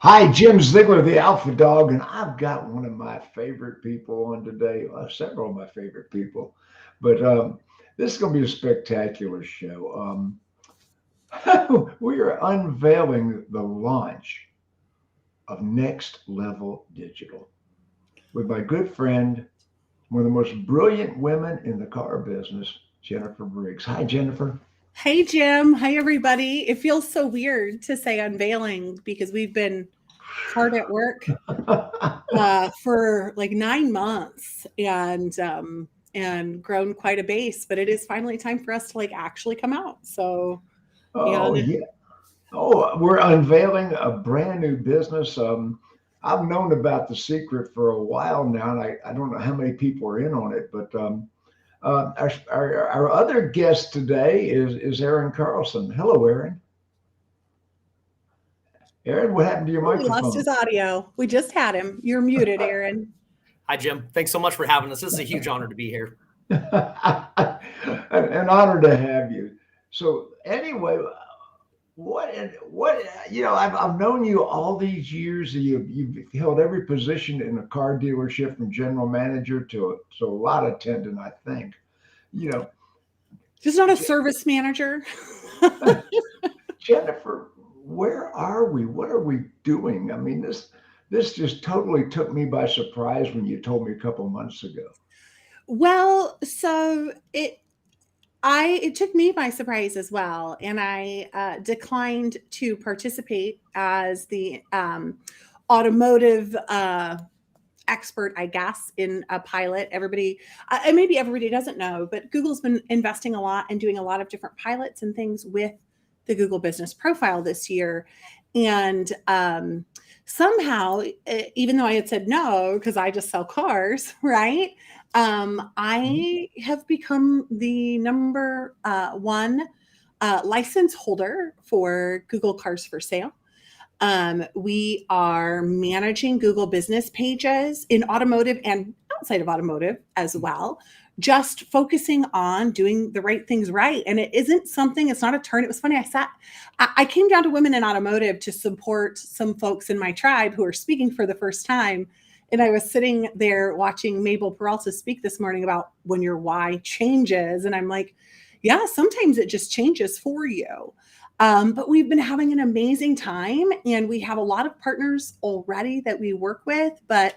Hi, Jim Ziegler, the Alpha Dog, and I've got one of my favorite people on today. Several of my favorite people, but this is going to be a spectacular show. We are unveiling the launch of Next Level Digital with my good friend, one of the most brilliant women in the car business, Jennifer Briggs. Hi, Jennifer. Hey, Jim. Hi, everybody. It feels so weird to say unveiling because we've been hard at work for like 9 months and grown quite a base, but it is finally time for us to like actually come out. So, Oh, and yeah. Oh, we're unveiling a brand new business. I've known about the secret for a while now, and I don't know how many people are in on it, but our other guest today is Aaron Carlson. Hello, Aaron. Aaron, what happened to your he lost microphone? his audio. We just had him. You're muted, Aaron. Hi, Jim. Thanks so much for having us. This is a huge honor to be here. An honor to have you. So anyway, what I've known you all these years. You've held every position in a car dealership, from general manager to a lot attendant, I think. You know, Just not a service manager. Jennifer, where are we? What are we doing? I mean, this just totally took me by surprise when you told me a couple months ago. Well, so it took me by surprise as well, and I declined to participate as the automotive expert, I guess, in a pilot. Everybody, and maybe everybody doesn't know, but Google's been investing a lot and doing a lot of different pilots and things with the Google Business Profile this year, and somehow, even though I had said no because I just sell cars, right? I have become the number one license holder for Google Cars for Sale. We are managing Google business pages in automotive and outside of automotive as well, just focusing on doing the right things right. And it isn't something, it's not a turn. It was funny. I came down to women in automotive to support some folks in my tribe who are speaking for the first time. And I was sitting there watching Mabel Peralta speak this morning about when your why changes. And I'm like, yeah, sometimes it just changes for you. But we've been having an amazing time, and we have a lot of partners already that we work with. But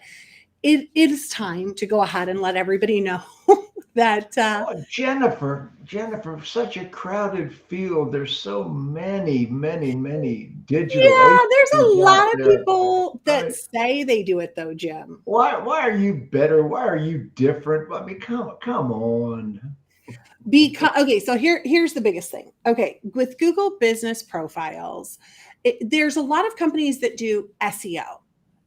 it is time to go ahead and let everybody know that. Oh, Jennifer, such a crowded field. There's so many digital Yeah, there's a agencies out lot of there. people I that mean, say they do it, though, Jim. why are you better? Why are you different? I mean, come on. Because okay, so here's the biggest thing. Okay, with Google Business Profiles, there's a lot of companies that do SEO.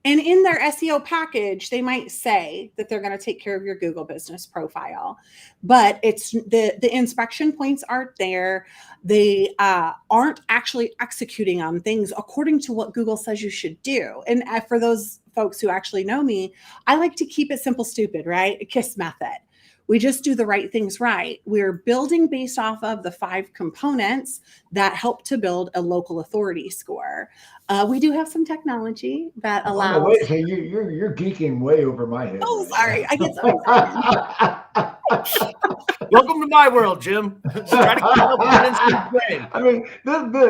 And in their SEO package, they might say that they're going to take care of your Google Business Profile, but it's the inspection points aren't there. They aren't actually executing on things according to what Google says you should do. And for those folks who actually know me, I like to keep it simple, stupid, right? A KISS method. We just do the right things right. We're building based off of the 5 components that help to build a local authority score. We do have some technology that Oh no, allows. wait. Hey, you're geeking way over my head Oh, right sorry. I get so excited. Welcome to my world, Jim. Just try to keep up with Winston's brain. I mean,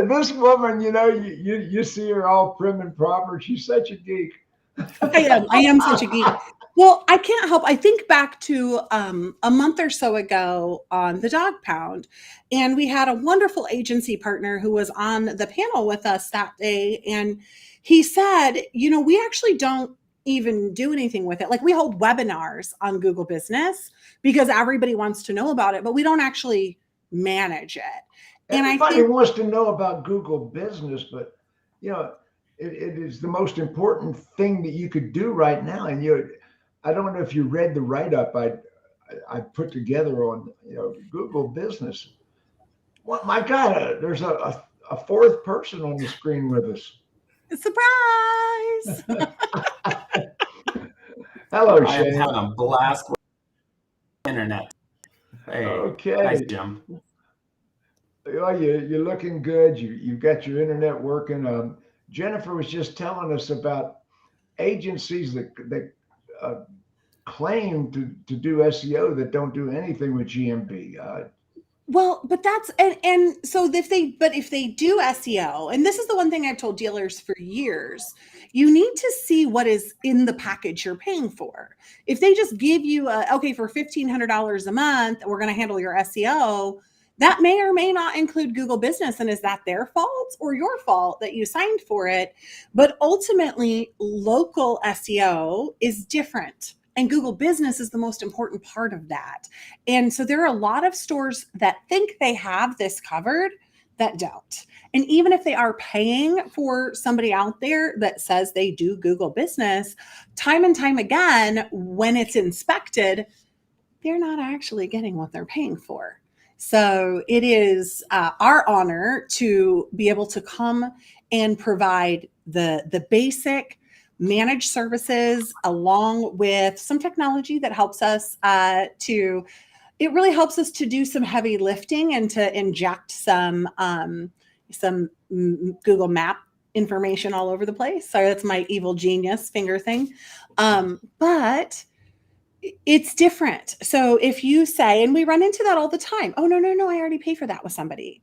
this woman, you see her all prim and proper. She's such a geek. I am such a geek. Well, I can't help. I think back to a month or so ago on the Dog Pound, and we had a wonderful agency partner who was on the panel with us that day. And he said, we actually don't even do anything with it. Like, we hold webinars on Google Business because everybody wants to know about it, but we don't actually manage it. And I Everybody think, wants to know about Google Business, but you know, it is the most important thing that you could do right now. And I don't know if you read the write-up I put together on Google Business. Well, my God, there's a fourth person on the screen with us. surprise. Hello, I am Shane. having a blast with the internet. Hey, nice, Okay. Jim. Oh, you're looking good. You've got your internet working. Jennifer was just telling us about agencies that claim to do SEO that don't do anything with GMB. Well, but that's and so if they do SEO, and this is the one thing I've told dealers for years, you need to see what is in the package you're paying for. If they just give you okay, for $1,500 a month, we're going to handle your SEO, that may or may not include Google Business. And is that their fault or your fault that you signed for it? But ultimately, local SEO is different. And Google Business is the most important part of that. And so there are a lot of stores that think they have this covered that don't. And even if they are paying for somebody out there that says they do Google Business, time and time again, when it's inspected, they're not actually getting what they're paying for. So it is our honor to be able to come and provide the basic managed services along with some technology that helps us it really helps us to do some heavy lifting and to inject some Google Map information all over the place. Sorry, that's my evil genius finger thing. But it's different. So if you say, and we run into that all the time, oh, no, I already paid for that with somebody.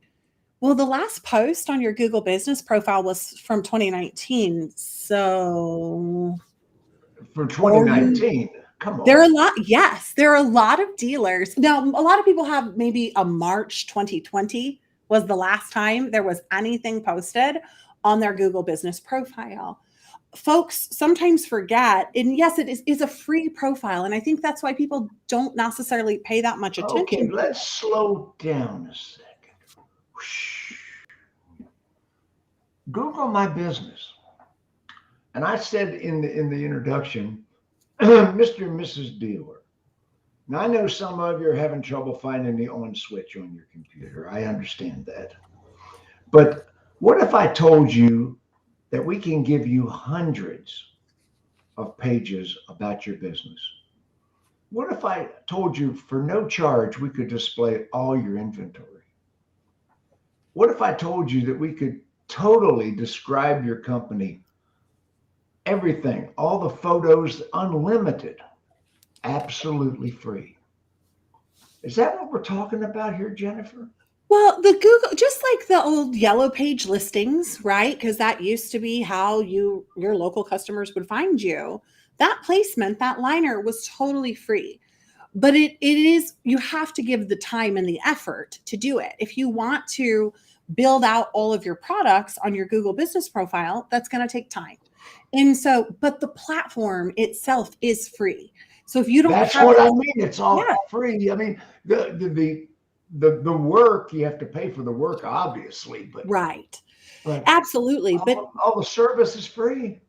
Well, the last post on your Google Business profile was from 2019. So from 2019, come on. There are a lot of dealers. Now, a lot of people have maybe a March 2020 was the last time there was anything posted on their Google Business profile. Folks sometimes forget, and yes, it is a free profile. And I think that's why people don't necessarily pay that much attention. Okay, let's slow down a second. Google My Business. And I said in the introduction, Mr. and Mrs. Dealer. Now, I know some of you are having trouble finding the on switch on your computer. I understand that. But what if I told you that we can give you hundreds of pages about your business? What if I told you for no charge, we could display all your inventory? What if I told you that we could totally describe your company, everything, all the photos, unlimited, absolutely free? Is that what we're talking about here, Jennifer? Well, the Google, just like the old yellow page listings, right? Because that used to be how your local customers would find you. That placement, that liner was totally free. But it is, you have to give the time and the effort to do it. If you want to build out all of your products on your Google Business profile, that's going to take time. And so, but the platform itself is free. So if you don't, that's what I mean. It's all free. I mean, the work, you have to pay for the work, obviously, but right. But absolutely. But all the service is free.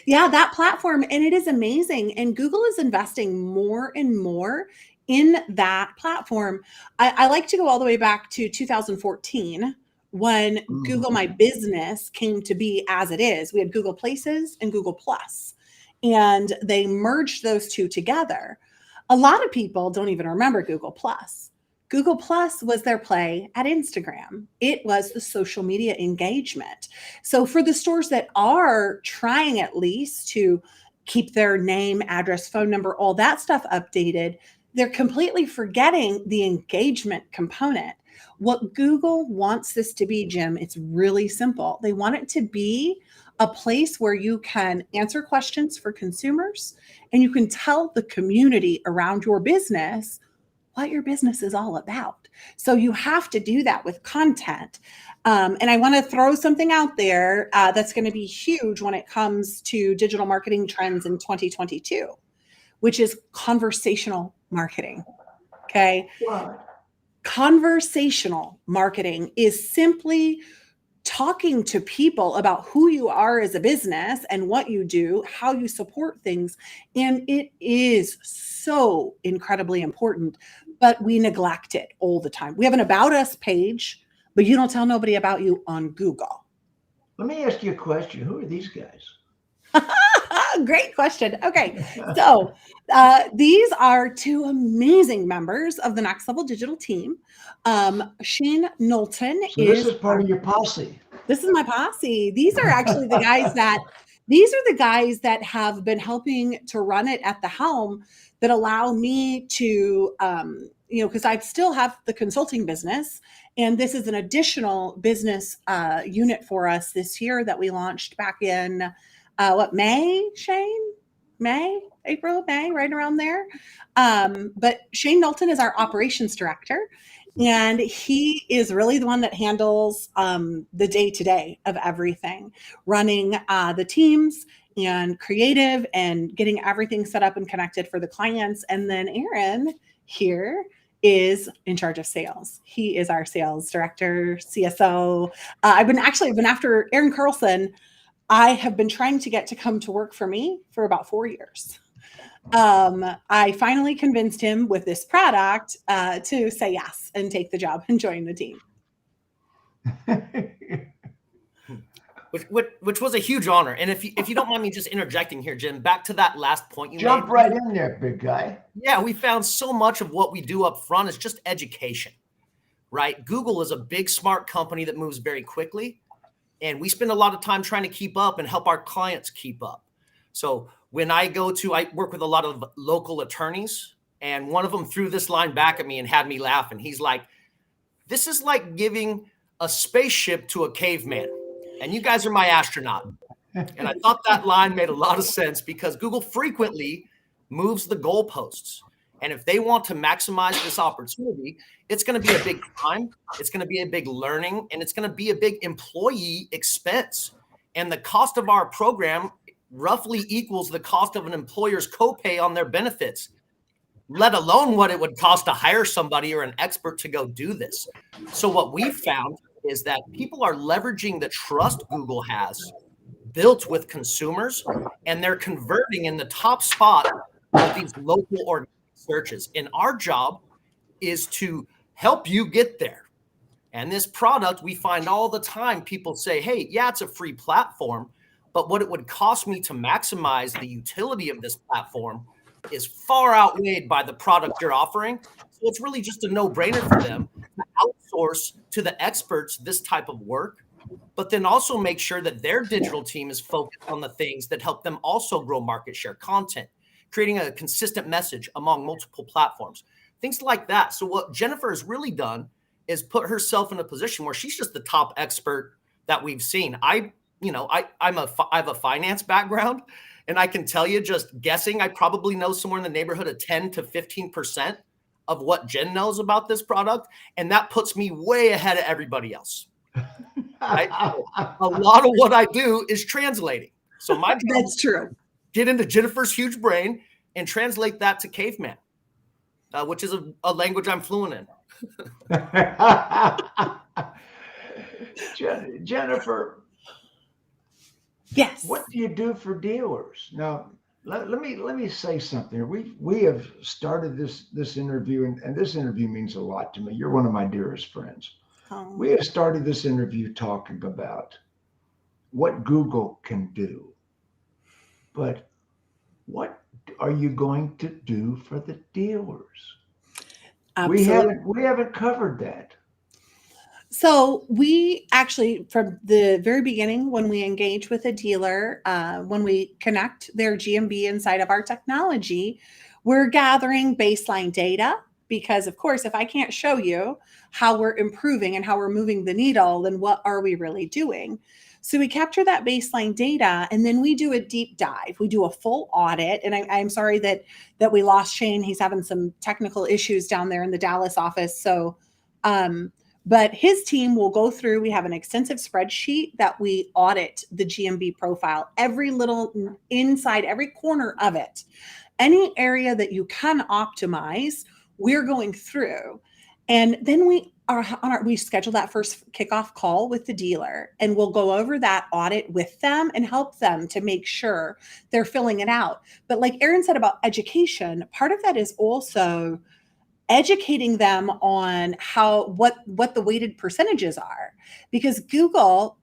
Yeah, that platform. And it is amazing. And Google is investing more and more in that platform. I like to go all the way back to 2014 when Google My Business came to be as it is. We had Google Places and Google Plus, and they merged those two together. A lot of people don't even remember Google Plus. Google Plus was their play at Instagram. It was the social media engagement. So for the stores that are trying at least to keep their name, address, phone number, all that stuff updated, they're completely forgetting the engagement component. What Google wants this to be, Jim, it's really simple. They want it to be a place where you can answer questions for consumers and you can tell the community around your business what your business is all about. So you have to do that with content. And I want to throw something out there that's going to be huge when it comes to digital marketing trends in 2022, which is conversational marketing. Okay. What? Conversational marketing is simply talking to people about who you are as a business and what you do, how you support things. And it is so incredibly important, but we neglect it all the time. We have an About Us page, but you don't tell nobody about you on Google. Let me ask you a question. Who are these guys? Great question. Okay. So these are two amazing members of the Next Level Digital team. Shane Knowlton this is part of your posse. This is my posse. These are actually the guys that have been helping to run it at the helm, that allow me to, because I still have the consulting business, and this is an additional business unit for us this year that we launched back in May, Shane? April, May, right around there. But Shane Knowlton is our operations director, and he is really the one that handles the day-to-day of everything, running the teams and creative and getting everything set up and connected for the clients. And then Aaron here is in charge of sales. He is our sales director, CSO. I've been after Aaron Carlson. I have been trying to get to come to work for me for about 4 years. I finally convinced him with this product to say yes and take the job and join the team. Which was a huge honor. And if you don't mind me just interjecting here, Jim, back to that last point you Jump made. right in there, big guy. Yeah, we found so much of what we do up front is just education, right? Google is a big, smart company that moves very quickly. And we spend a lot of time trying to keep up and help our clients keep up. So when I work with a lot of local attorneys, and one of them threw this line back at me and had me laughing. He's like, this is like giving a spaceship to a caveman, and you guys are my astronaut. And I thought that line made a lot of sense, because Google frequently moves the goalposts. And if they want to maximize this opportunity, it's going to be a big time. It's going to be a big learning, and it's going to be a big employee expense. And the cost of our program roughly equals the cost of an employer's copay on their benefits, let alone what it would cost to hire somebody or an expert to go do this. So what we've found is that people are leveraging the trust Google has built with consumers, and they're converting in the top spot of these local organic searches. And our job is to help you get there. And this product, we find all the time, people say, hey, yeah, it's a free platform, but what it would cost me to maximize the utility of this platform is far outweighed by the product you're offering. So it's really just a no-brainer for them to outsource to the experts this type of work, but then also make sure that their digital team is focused on the things that help them also grow market share, content, creating a consistent message among multiple platforms, things like that. So what Jennifer has really done is put herself in a position where she's just the top expert that we've seen. I have a finance background, and I can tell you, just guessing, I probably know somewhere in the neighborhood of 10 to 15% of what Jen knows about this product. And that puts me way ahead of everybody else. Right? A lot of what I do is translating. So my job That's true. Get into Jennifer's huge brain and translate that to caveman, which is a language I'm fluent in. Jennifer, Yes. what do you do for dealers? Now, let me say something. We have started this interview, and this interview means a lot to me. You're one of my dearest friends. Oh. We have started this interview talking about what Google can do, but what are you going to do for the dealers? Absolutely. We haven't covered that. So we actually, from the very beginning, when we engage with a dealer, when we connect their GMB inside of our technology, we're gathering baseline data, because of course, if I can't show you how we're improving and how we're moving the needle, then what are we really doing? So we capture that baseline data, and then we do a deep dive. We do a full audit. And I'm sorry that we lost Shane. He's having some technical issues down there in the Dallas office. So, but his team will go through. We have an extensive spreadsheet that we audit the GMB profile, every little inside, every corner of it. Any area that you can optimize, we're going through. And then we schedule that first kickoff call with the dealer, and we'll go over that audit with them and help them to make sure they're filling it out. But like Aaron said about education, part of that is also educating them on what the weighted percentages are, because Google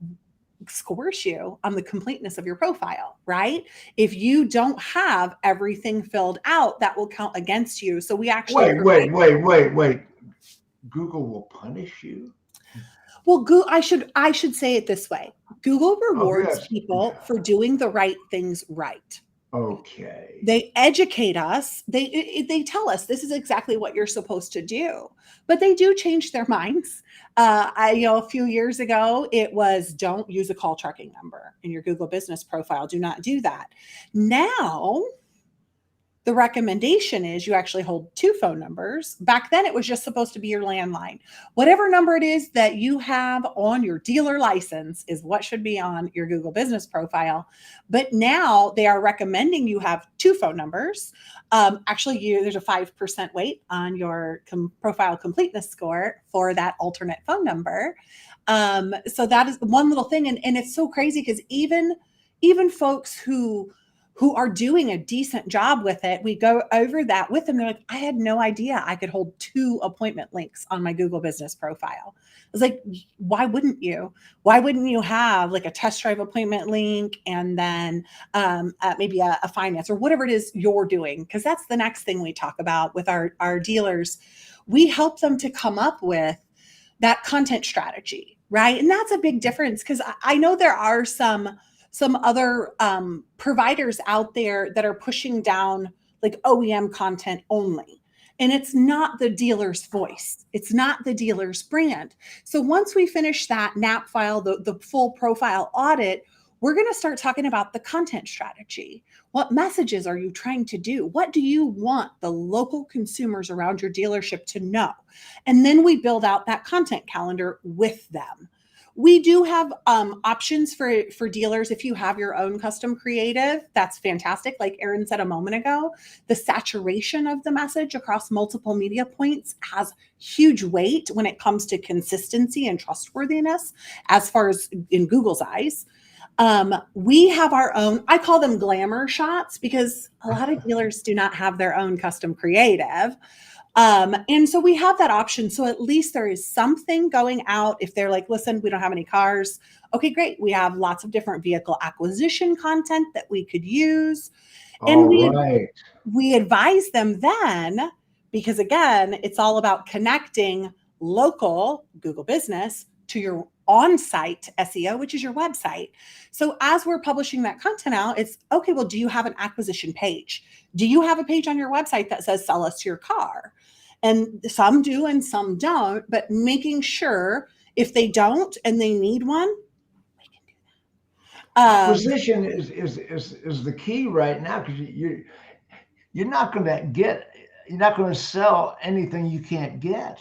scores you on the completeness of your profile, right? If you don't have everything filled out, that will count against you. So we actually Wait. Google will punish you? Well, I should say it this way. Google rewards yes. people for doing the right things right. Okay. They educate us. They tell us this is exactly what you're supposed to do, but they do change their minds. A few years ago, it was don't use a call tracking number in your Google business profile. Do not do that. Now, the recommendation is you actually hold 2 phone numbers. Back then, it was just supposed to be your landline. Whatever number it is that you have on your dealer license is what should be on your Google business profile. But now they are recommending you have 2 phone numbers. There's a 5% weight on your profile completeness score for that alternate phone number. So that is one little thing. And it's so crazy because even folks who are doing a decent job with it, we go over that with them. They're like, I had no idea I could hold 2 appointment links on my Google business profile. I was like, why wouldn't you? Why wouldn't you have like a test drive appointment link and then maybe a finance or whatever it is you're doing? Because that's the next thing we talk about with our dealers. We help them to come up with that content strategy, right? And that's a big difference because I know there are some other providers out there that are pushing down like OEM content only. And it's not the dealer's voice. It's not the dealer's brand. So once we finish that NAP file, the full profile audit, we're going to start talking about the content strategy. What messages are you trying to do? What do you want the local consumers around your dealership to know? And then we build out that content calendar with them. We do have options for dealers. If you have your own custom creative, that's fantastic. Like Erin said a moment ago, the saturation of the message across multiple media points has huge weight when it comes to consistency and trustworthiness as far as in Google's eyes. We have our own, I call them glamour shots because a lot of dealers do not have their own custom creative. And so we have that option. So at least there is something going out. If they're like, listen, we don't have any cars. Okay, great. We have lots of different vehicle acquisition content that we could use. And we advise them then, because again, it's all about connecting local Google business to your on-site SEO, which is your website. So as we're publishing that content out, it's okay, well, do you have an acquisition page? Do you have a page on your website that says sell us your car? And some do and some don't, but making sure if they don't and they need one, we can do that. Acquisition is the key right now because you're not going to sell anything you can't get.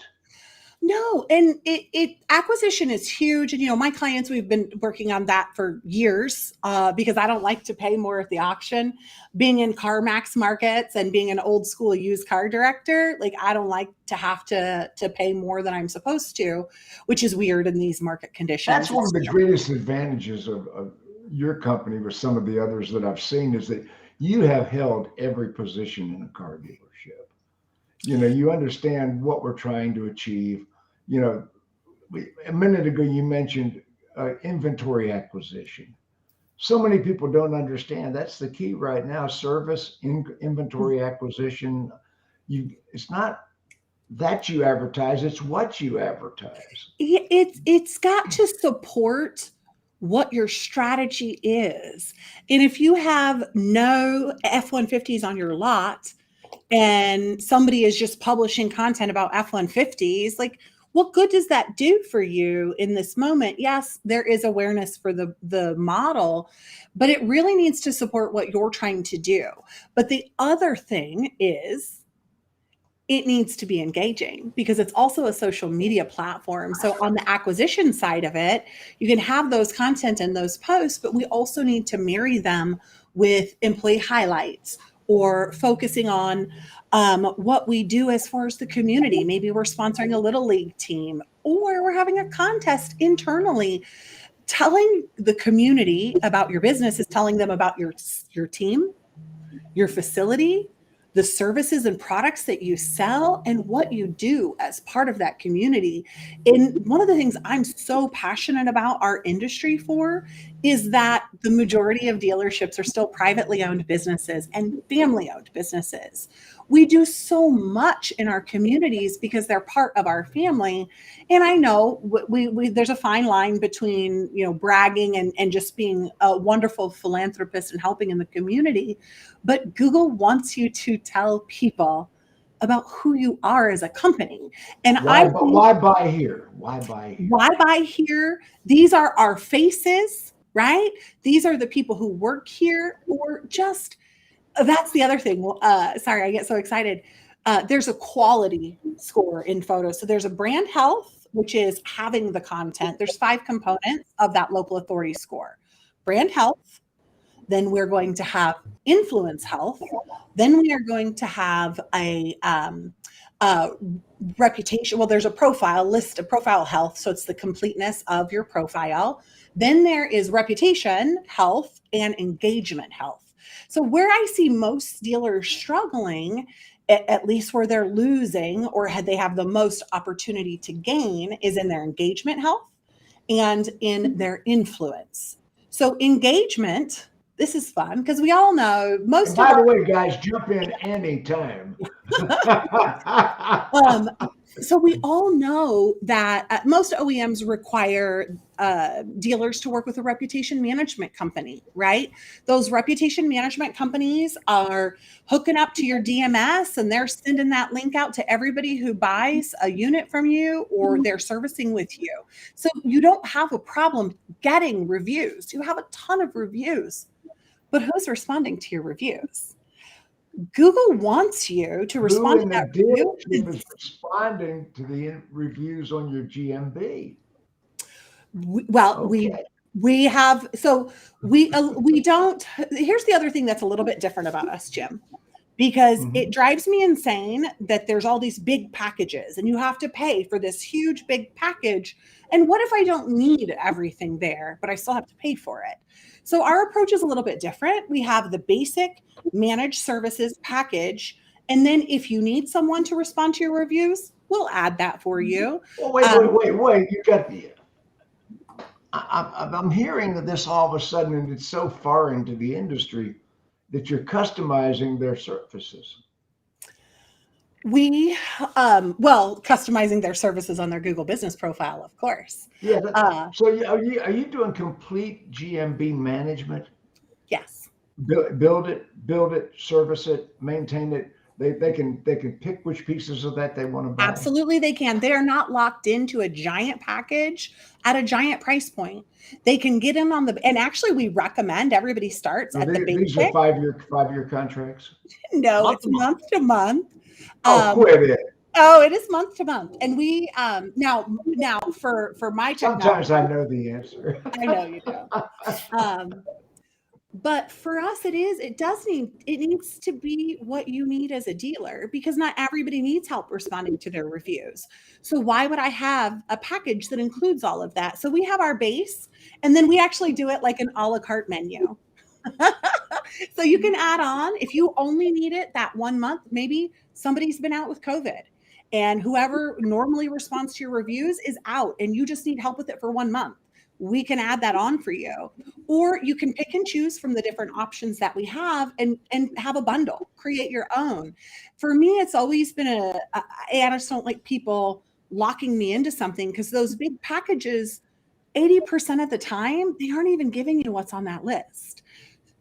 No, and it acquisition is huge. And, my clients, we've been working on that for years because I don't like to pay more at the auction. Being in CarMax markets and being an old school used car director, like I don't like to have to pay more than I'm supposed to, which is weird in these market conditions. That's one of the greatest advantages of your company with some of the others that I've seen is that you have held every position in a car dealership. You understand what we're trying to achieve. A minute ago, you mentioned inventory acquisition. So many people don't understand that's the key right now. Service, inventory acquisition. It's not that you advertise, it's what you advertise. It's got to support what your strategy is. And if you have no F-150s on your lot, and somebody is just publishing content about F-150s, like what good does that do for you in this moment? Yes, there is awareness for the model, but it really needs to support what you're trying to do. But the other thing is it needs to be engaging because it's also a social media platform. So on the acquisition side of it, you can have those content and those posts, but we also need to marry them with employee highlights or focusing on what we do as far as the community. Maybe we're sponsoring a little league team or we're having a contest internally. Telling the community about your business is telling them about your team, your facility, the services and products that you sell, and what you do as part of that community. And one of the things I'm so passionate about our industry for is that the majority of dealerships are still privately owned businesses and family owned businesses. We do so much in our communities because they're part of our family. And I know we there's a fine line between, bragging and just being a wonderful philanthropist and helping in the community. But Google wants you to tell people about who you are as a company. And why buy here? Why buy here? Why buy here? These are our faces, right? These are the people who work here, or just, that's the other thing. Sorry, I get so excited. There's a quality score in photos. So there's a brand health, which is having the content. There's 5 components of that local authority score. Brand health, then we're going to have influence health, then we are going to have a reputation. Well, there's a list of profile health. So it's the completeness of your profile. Then there is reputation health and engagement health. So where I see most dealers struggling, at least where they're losing or they have the most opportunity to gain, is in their engagement health and in their influence. So engagement, this is fun because we all know most. By the way, guys, jump in anytime. So we all know that most OEMs require dealers to work with a reputation management company, right? Those reputation management companies are hooking up to your DMS and they're sending that link out to everybody who buys a unit from you or they're servicing with you. So you don't have a problem getting reviews. You have a ton of reviews, but who's responding to your reviews? Google wants you to respond to that review. Is responding to the reviews on your GMB. We have, so we don't, here's the other thing that's a little bit different about us, Jim, because it drives me insane that there's all these big packages and you have to pay for this huge big package. And what if I don't need everything there, but I still have to pay for it? So our approach is a little bit different. We have the basic managed services package. And then if you need someone to respond to your reviews, we'll add that for you. Well, wait. You got the, I'm hearing that this all of a sudden, and it's so far into the industry, that you're customizing their services. Customizing their services on their Google business profile, of course. Yeah. So are you doing complete GMB management? Yes. Build it, service it, maintain it. They can pick which pieces of that they want to buy. Absolutely, they can. They are not locked into a giant package at a giant price point. They can get in on and actually we recommend everybody starts at the basic. These are 5-year contracts? No, it's month to month. Quit it. Oh, it is month to month. And we now for my technology. Sometimes I know the answer. I know you do. But for us, it needs to be what you need as a dealer, because not everybody needs help responding to their reviews. So why would I have a package that includes all of that? So we have our base, and then we actually do it like an a la carte menu. So you can add on if you only need it that 1 month. Maybe somebody's been out with COVID and whoever normally responds to your reviews is out and you just need help with it for 1 month. We can add that on for you. Or you can pick and choose from the different options that we have and have a bundle, create your own. For me, it's always been I just don't like people locking me into something, because those big packages, 80% of the time, they aren't even giving you what's on that list.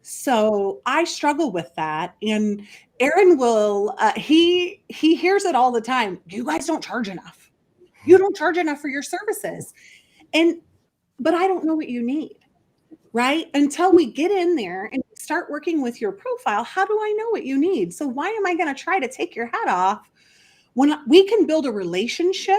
So I struggle with that. And Aaron will, he hears it all the time. You guys don't charge enough. You don't charge enough for your services. But I don't know what you need, right? Until we get in there and start working with your profile, how do I know what you need? So why am I going to try to take your hat off when we can build a relationship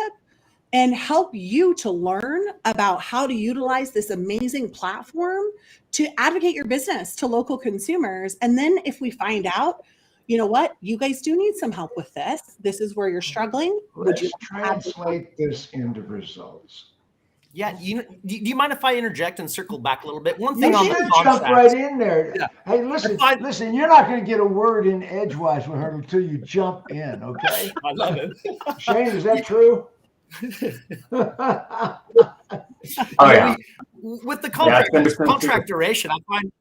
and help you to learn about how to utilize this amazing platform to advocate your business to local consumers? And then if we find out, you know what, you guys do need some help with this. This is where you're struggling. Let's translate this into results. Yeah, do you mind if I interject and circle back a little bit? One thing on the jump right in there. Yeah. Hey, listen, you're not going to get a word in edgewise with her until you jump in, okay? I love it. Shane, is that true? Oh, yeah. With the contract duration, I find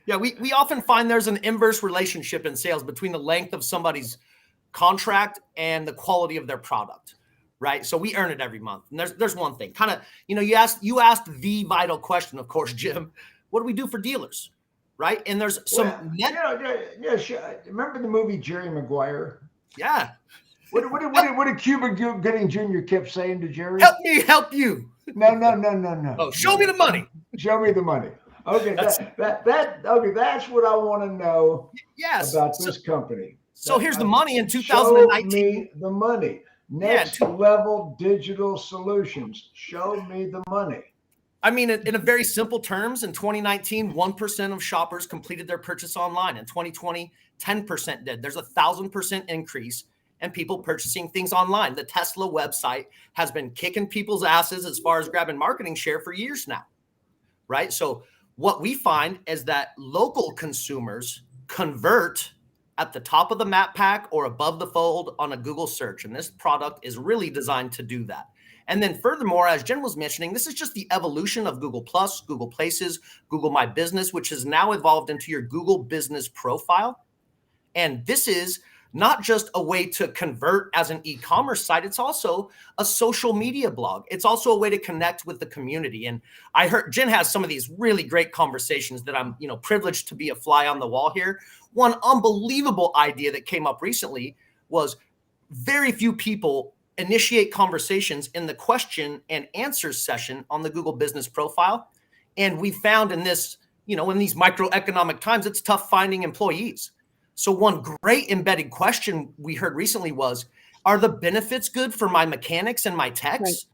Yeah, we often find there's an inverse relationship in sales between the length of somebody's contract and the quality of their product, right? So we earn it every month. And there's one thing, kind of, you asked the vital question, of course, Jim. What do we do for dealers, right? And there's some remember the movie Jerry Maguire? Yeah. What did Cuba Gooding Jr. kept saying to Jerry? Help me, help you. No. Oh, show me the money. Show me the money. Okay, that's what I want to know about this company. So here's the money in 2019. Show me the money. Next level digital solutions. Show me the money. I mean, in a very simple terms, in 2019, 1% of shoppers completed their purchase online. In 2020, 10% did. There's 1,000% increase in people purchasing things online. The Tesla website has been kicking people's asses as far as grabbing marketing share for years now, right? So what we find is that local consumers convert at the top of the map pack or above the fold on a Google search. And this product is really designed to do that. And then furthermore, as Jen was mentioning, this is just the evolution of Google Plus, Google Places, Google My Business, which has now evolved into your Google Business Profile. And this is not just a way to convert as an e-commerce site. It's also a social media blog. It's also a way to connect with the community. And I heard Jen has some of these really great conversations that I'm, privileged to be a fly on the wall here. One unbelievable idea that came up recently was very few people initiate conversations in the question and answer session on the Google Business Profile. And we found in this, in these microeconomic times, it's tough finding employees. So one great embedded question we heard recently was, are the benefits good for my mechanics and my techs? Right.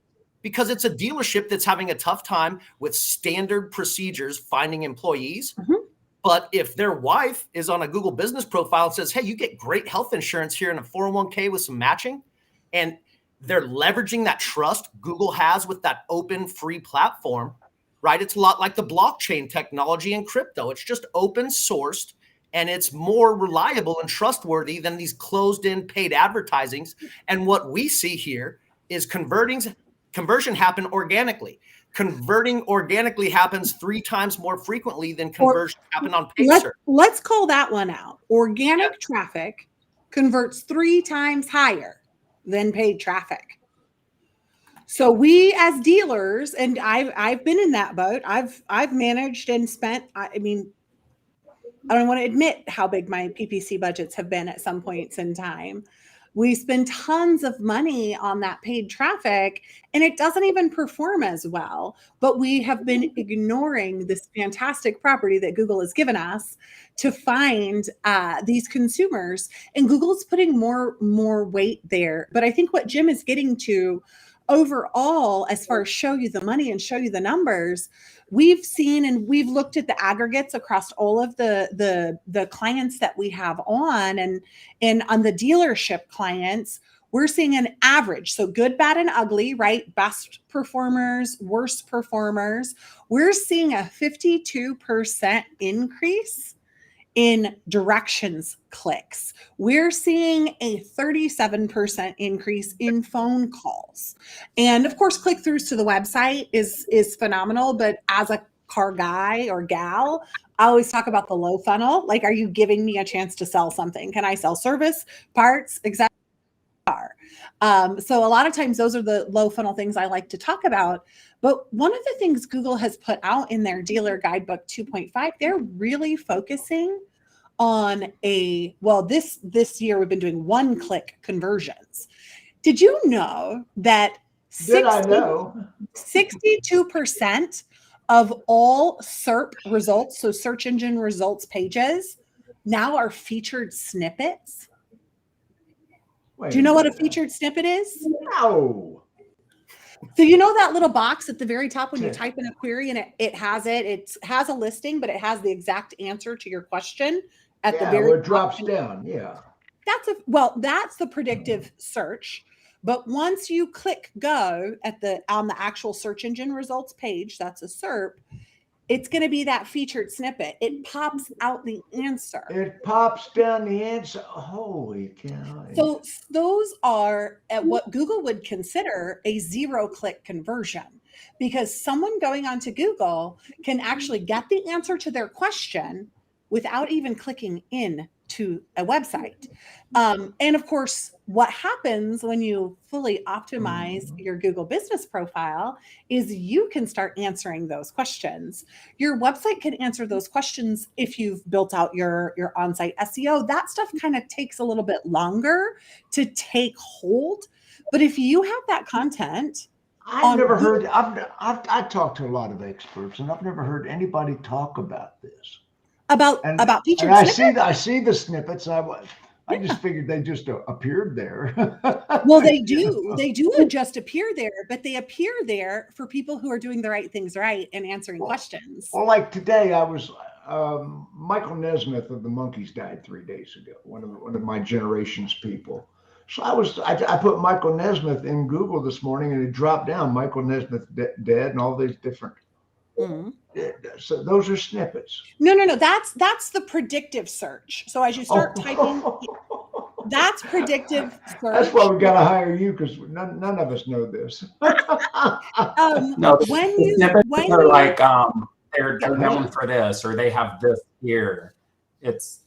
Because it's a dealership that's having a tough time with standard procedures finding employees. Mm-hmm. But if their wife is on a Google Business Profile and says, hey, you get great health insurance here in a 401k with some matching, and they're leveraging that trust Google has with that open free platform, right? It's a lot like the blockchain technology and crypto. It's just open sourced and it's more reliable and trustworthy than these closed in paid advertisings. And what we see here is conversion happen organically. Converting organically happens 3 times more frequently than conversion happen on paid search. Let's call that one out. Organic traffic converts 3 times higher than paid traffic. So we as dealers, and I've been in that boat. I've managed and spent, I don't want to admit how big my PPC budgets have been at some points in time. We spend tons of money on that paid traffic and it doesn't even perform as well, but we have been ignoring this fantastic property that Google has given us to find these consumers, and Google's putting more weight there. But I think what Jim is getting to overall, as far as show you the money and show you the numbers, we've seen and we've looked at the aggregates across all of the clients that we have on, and on the dealership clients, we're seeing an average. So good, bad, and ugly, right? Best performers, worst performers. We're seeing a 52% increase in directions clicks. We're seeing a 37% increase in phone calls. And of course, click-throughs to the website is phenomenal, but as a car guy or gal, I always talk about the low funnel. Like, are you giving me a chance to sell something? Can I sell service, parts, etc.? So a lot of times those are the low funnel things I like to talk about. But one of the things Google has put out in their Dealer Guidebook 2.5, they're really focusing on this year we've been doing one-click conversions. Did you know that 62% of all SERP results, so search engine results pages, now are featured snippets? Do you know what a featured snippet is? No. So you know that little box at the very top when you type in a query and it has a listing, but it has the exact answer to your question at the very top. It drops down. Yeah. That's the predictive search. But once you click go on the actual search engine results page, that's a SERP, it's going to be that featured snippet. It pops out the answer. It pops down the answer. Holy cow. So those are at what Google would consider a 0-click conversion, because someone going onto Google can actually get the answer to their question without even clicking in to a website. And of course, what happens when you fully optimize your Google business profile is you can start answering those questions. Your website can answer those questions if you've built out your on-site SEO. That stuff kind of takes a little bit longer to take hold. But if you have that content, I've never heard, I've talked to a lot of experts, and I've never heard anybody talk about this. About featured and snippets. I see the snippets. I just figured they just appeared there. Well, they do just appear there, but they appear there for people who are doing the right things right and answering questions. Well, like today, I was Michael Nesmith of the Monkees died 3 days ago. One of my generation's people. So I put Michael Nesmith in Google this morning, and it dropped down Michael Nesmith dead and all these different. So those are snippets. No. That's the predictive search. So as you start typing, that's predictive search. That's why we got to hire you, because none of us know this. No, snippets are like they're known for this, or they have this here. It's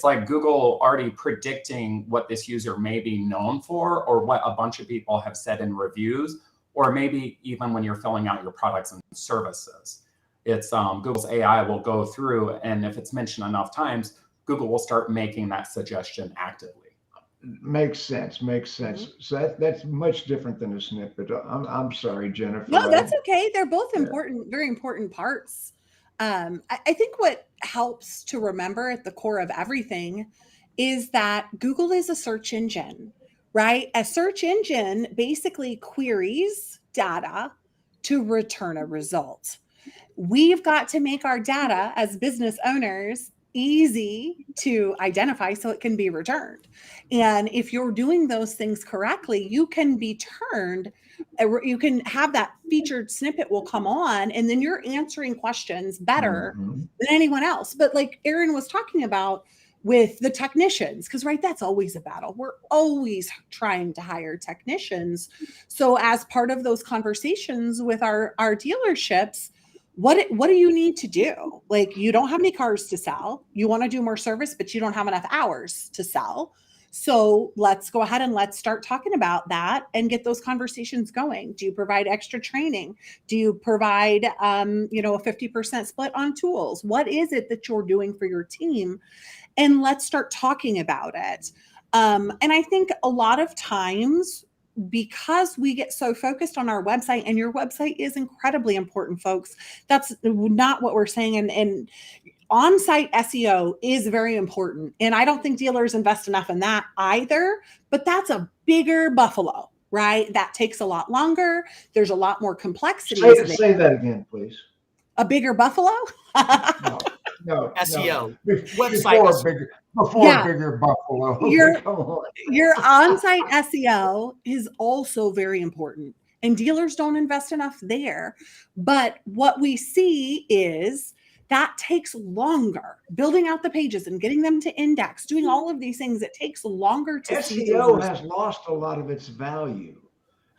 like Google already predicting what this user may be known for, or what a bunch of people have said in reviews, or maybe even when you're filling out your products and services. It's Google's AI will go through, and if it's mentioned enough times, Google will start making that suggestion actively. Makes sense. So that's much different than a snippet. I'm sorry, Jennifer. No, that's okay. They're both important, very important parts. I think what helps to remember at the core of everything is that Google is a search engine, right? A search engine basically queries data to return a result. We've got to make our data as business owners easy to identify so it can be returned. And if you're doing those things correctly, you can be turned. You can have that featured snippet will come on, and then you're answering questions better than anyone else. But like Aaron was talking about with the technicians, because that's always a battle. We're always trying to hire technicians. So as part of those conversations with our dealerships, what do you need to do? Like, you don't have any cars to sell. You want to do more service, but you don't have enough hours to sell. So let's go ahead and let's start talking about that and get those conversations going. Do you provide extra training? Do you provide, a 50% split on tools? What is it that you're doing for your team? And let's start talking about it. And I think a lot of times, because we get so focused on our website, and your website is incredibly important, folks. That's not what we're saying. And on-site SEO is very important. And I don't think dealers invest enough in that either, but that's a bigger buffalo, right? That takes a lot longer. There's a lot more complexity. Say that again, please. A bigger buffalo? No. SEO. Website. Before bigger buffalo. Your on-site SEO is also very important, and dealers don't invest enough there. But what we see is that takes longer. Building out the pages and getting them to index, doing all of these things, it takes longer to see. SEO has lost a lot of its value.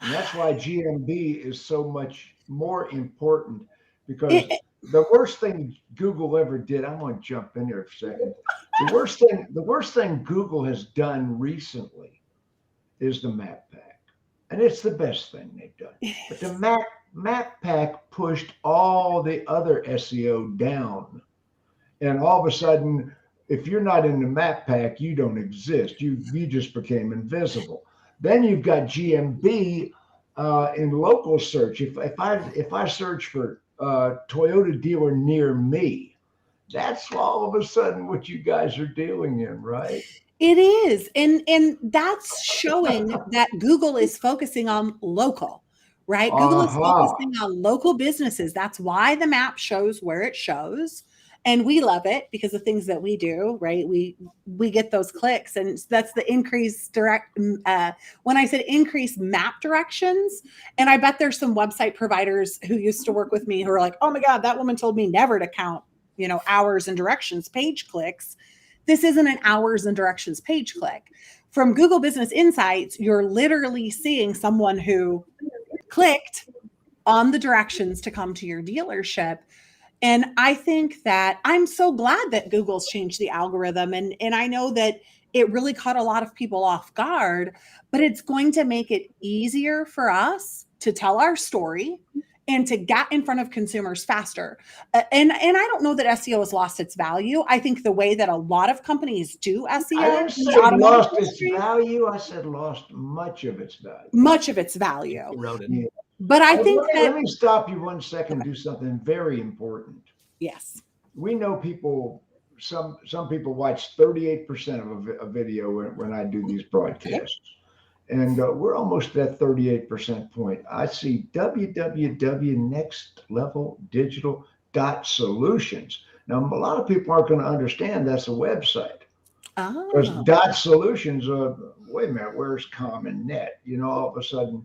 And that's why GMB is so much more important, because the worst thing Google ever did, I'm going to jump in here for a second. The worst thing Google has done recently is the map pack. And it's the best thing they've done. But the map pack pushed all the other SEO down. And all of a sudden, if you're not in the map pack, you don't exist. You just became invisible. Then you've got GMB in local search. If I search for Toyota dealer near me, that's all of a sudden what you guys are dealing in, right? It is. And that's showing that Google is focusing on local, right? Google is focusing on local businesses. That's why the map shows where it shows. And we love it because of things that we do, right? We get those clicks, and that's the increased when I said increased map directions. And I bet there's some website providers who used to work with me who are like, oh my God, that woman told me never to count, hours and directions page clicks. This isn't an hours and directions page click. From Google Business Insights, you're literally seeing someone who clicked on the directions to come to your dealership. And I think that I'm so glad that Google's changed the algorithm. And I know that it really caught a lot of people off guard, but it's going to make it easier for us to tell our story and to get in front of consumers faster. And I don't know that SEO has lost its value. I think the way that a lot of companies do SEO, I didn't say it lost its value. I said lost much of its value. Much of its value. Eroded. Yeah. But I think let me stop you 1 second and do something very important. Yes. We know people, some people watch 38% of a video when I do these broadcasts. And we're almost at that 38% point. I see www.nextleveldigital.solutions. Now, a lot of people aren't going to understand that's a website. Because dot solutions, wait a minute, where's common net? All of a sudden,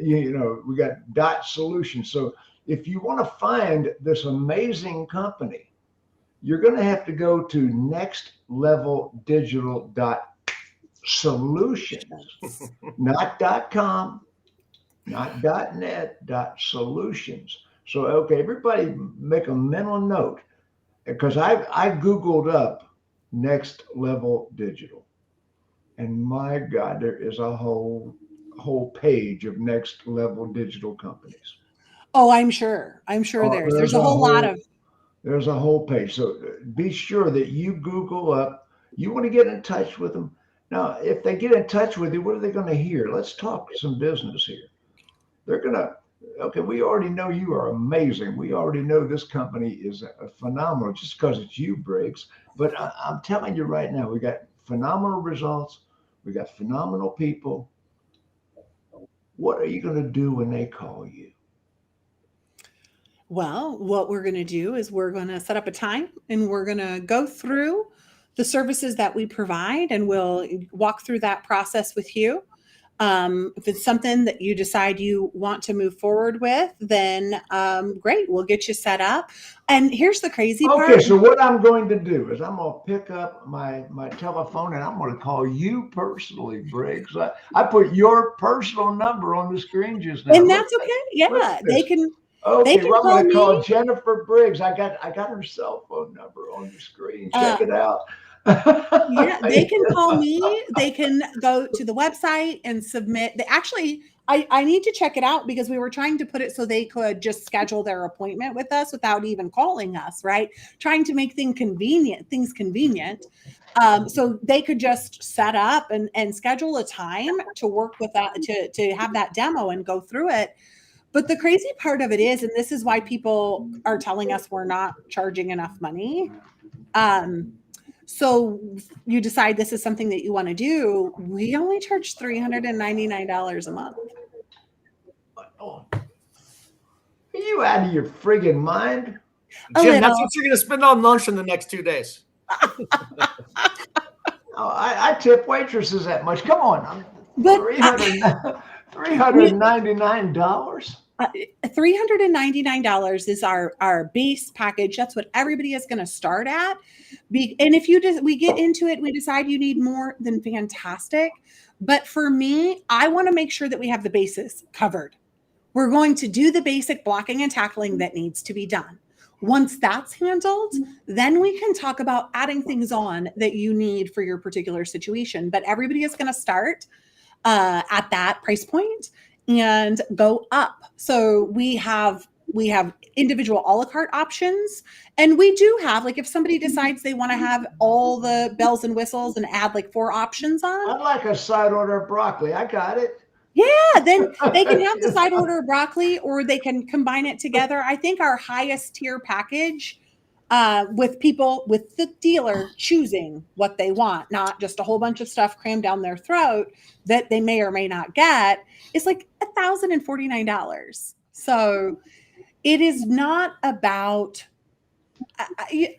we got dot solutions. So if you want to find this amazing company, you're going to have to go to nextleveldigital.solutions, not .com, not .net, .solutions. So, okay, everybody make a mental note, because I Googled up Next Level Digital, and my God, there is a whole page of Next Level Digital companies. Oh, I'm sure there's a whole lot of. There's a whole page. So be sure that you Google up. You want to get in touch with them. Now, if they get in touch with you, what are they going to hear? Let's talk some business here. They're going to, okay, we already know you are amazing. We already know this company is phenomenal just because it's you, Briggs. But I'm telling you right now, we got phenomenal results. We got phenomenal people. What are you going to do when they call you? Well, what we're going to do is we're going to set up a time and we're going to go through the services that we provide, and we'll walk through that process with you. If it's something that you decide you want to move forward with, then great, we'll get you set up. And here's the crazy part. Okay, so what I'm going to do is I'm going to pick up my telephone and I'm going to call you personally, Briggs. I put your personal number on the screen just now. And that's okay. Yeah, they can. Okay, well, I'm going to call Jennifer Briggs. I got her cell phone number on the screen. Check it out. Yeah, they can call me. They can go to the website and submit. I need to check it out, because we were trying to put it so they could just schedule their appointment with us without even calling us, right? Trying to make things convenient. So they could just set up and schedule a time to work with that, to have that demo and go through it. But the crazy part of it is, and this is why people are telling us we're not charging enough money. So you decide this is something that you want to do. We only charge $399 a month. Are you out of your friggin' mind? Jim, that's what you're going to spend on lunch in the next 2 days. I tip waitresses that much. Come on. But $399? $399 is our base package. That's what everybody is going to start at. And if we get into it, we decide you need more, then fantastic. But for me, I want to make sure that we have the basis covered. We're going to do the basic blocking and tackling that needs to be done. Once that's handled, then we can talk about adding things on that you need for your particular situation. But everybody is going to start at that price point and go up. So we have individual a la carte options, and we do have, like, if somebody decides they want to have all the bells and whistles and add like 4 options on. I'd like a side order of broccoli. I got it. Yeah, then they can have the side order of broccoli, or they can combine it together. I think our highest tier package, with the dealer choosing what they want, not just a whole bunch of stuff crammed down their throat that they may or may not get, is like $1,049. So it is not about,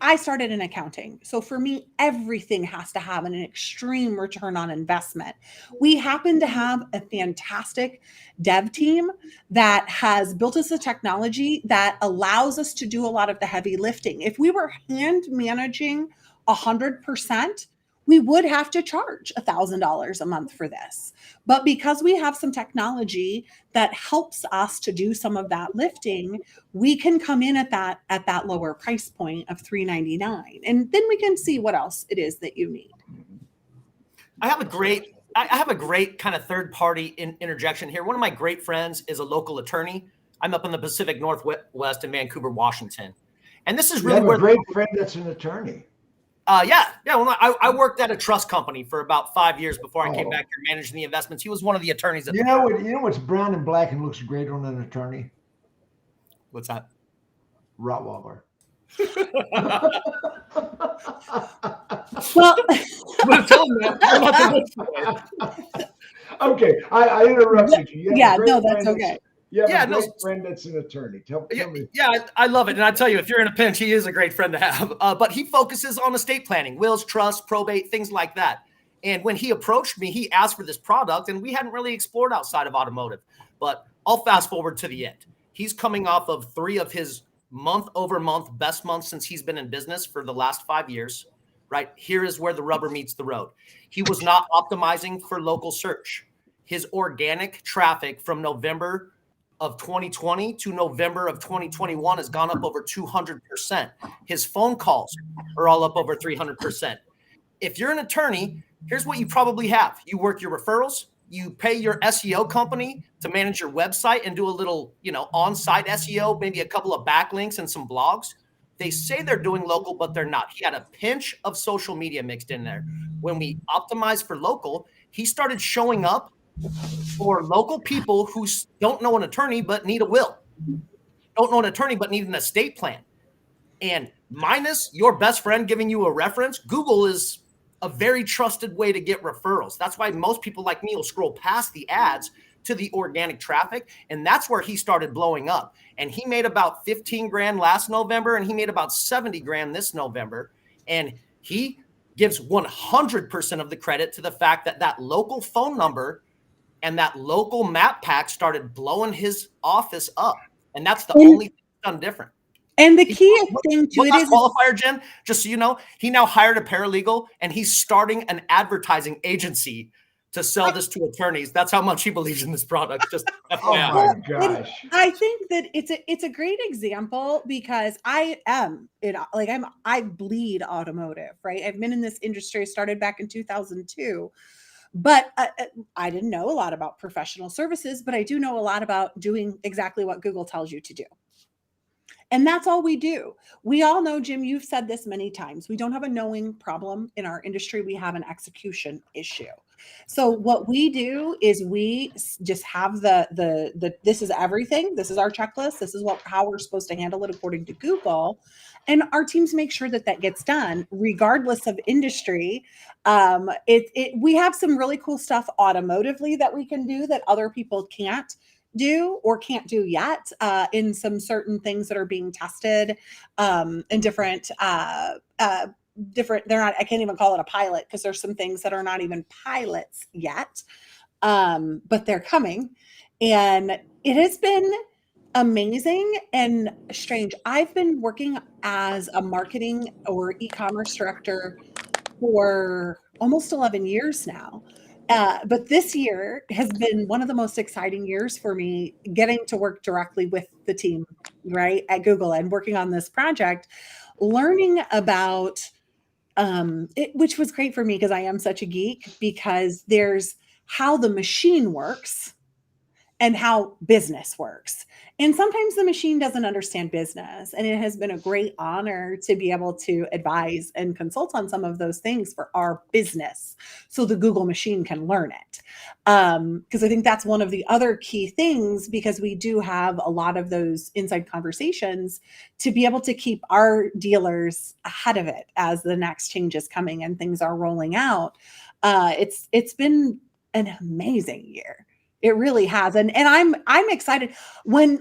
I started in accounting. So for me, everything has to have an extreme return on investment. We happen to have a fantastic dev team that has built us a technology that allows us to do a lot of the heavy lifting. If we were hand managing 100%, we would have to charge $1,000 a month for this. But because we have some technology that helps us to do some of that lifting, we can come in at that lower price point of $399, and then we can see what else it is that you need. I have a great kind of third party interjection here. One of my great friends is a local attorney. I'm up in the Pacific Northwest in Vancouver, Washington. And this is really where a great friend that's an attorney. Yeah. Well, I worked at a trust company for about 5 years before I came back here managing the investments. He was one of the attorneys. You know what's brown and black and looks great on an attorney? What's that? Rottweiler. Well, I'm telling you, I'm not the okay, I interrupted you. No, that's okay. You have a great friend that's an attorney. Tell me. Yeah, I love it. And I tell you, if you're in a pinch, he is a great friend to have. But he focuses on estate planning, wills, trusts, probate, things like that. And when he approached me, he asked for this product, and we hadn't really explored outside of automotive. But I'll fast forward to the end. He's coming off of 3 of his month-over-month best months since he's been in business for the last 5 years. Right here is where the rubber meets the road. He was not optimizing for local search. His organic traffic from November of 2020 to November of 2021 has gone up over 200%. His phone calls are all up over 300%. If you're an attorney, here's what you probably have. You work your referrals. You pay your SEO company to manage your website and do a little, on-site SEO, maybe a couple of backlinks and some blogs. They say they're doing local, but they're not. He had a pinch of social media mixed in there. When we optimized for local, he started showing up for local people who don't know an attorney but need a will, don't know an attorney but need an estate plan. And minus your best friend giving you a reference, Google is a very trusted way to get referrals. That's why most people like me will scroll past the ads to the organic traffic. And that's where he started blowing up. And he made about 15 grand last November, and he made about 70 grand this November. And he gives 100% of the credit to the fact that that local phone number and that local map pack started blowing his office up. And that's the only thing done different. And the key thing to it is qualifier, Jen, just so you know, he now hired a paralegal and he's starting an advertising agency to sell this to attorneys. That's how much he believes in this product. Just FYI. Oh my gosh. I think that it's a great example because I bleed automotive, right? I've been in this industry, started back in 2002. But I didn't know a lot about professional services, but I do know a lot about doing exactly what Google tells you to do. And that's all we do. We all know, Jim, you've said this many times. We don't have a knowing problem in our industry. We have an execution issue. So what we do is we just have the this is everything. This is our checklist. This is how we're supposed to handle it according to Google. And our teams make sure that gets done regardless of industry. We have some really cool stuff automotively that we can do that other people can't do or can't do yet in some certain things that are being tested in different they're not, I can't even call it a pilot because there's some things that are not even pilots yet, but they're coming. And it has been amazing and strange. I've been working as a marketing or e-commerce director for almost 11 years now. But this year has been one of the most exciting years for me, getting to work directly with the team, right, at Google and working on this project, learning about it, which was great for me because I am such a geek, because there's how the machine works and how business works. And sometimes the machine doesn't understand business. And it has been a great honor to be able to advise and consult on some of those things for our business so the Google machine can learn it. Because I think that's one of the other key things, because we do have a lot of those inside conversations to be able to keep our dealers ahead of it as the next change is coming and things are rolling out. It's been an amazing year. It really has. And I'm excited. When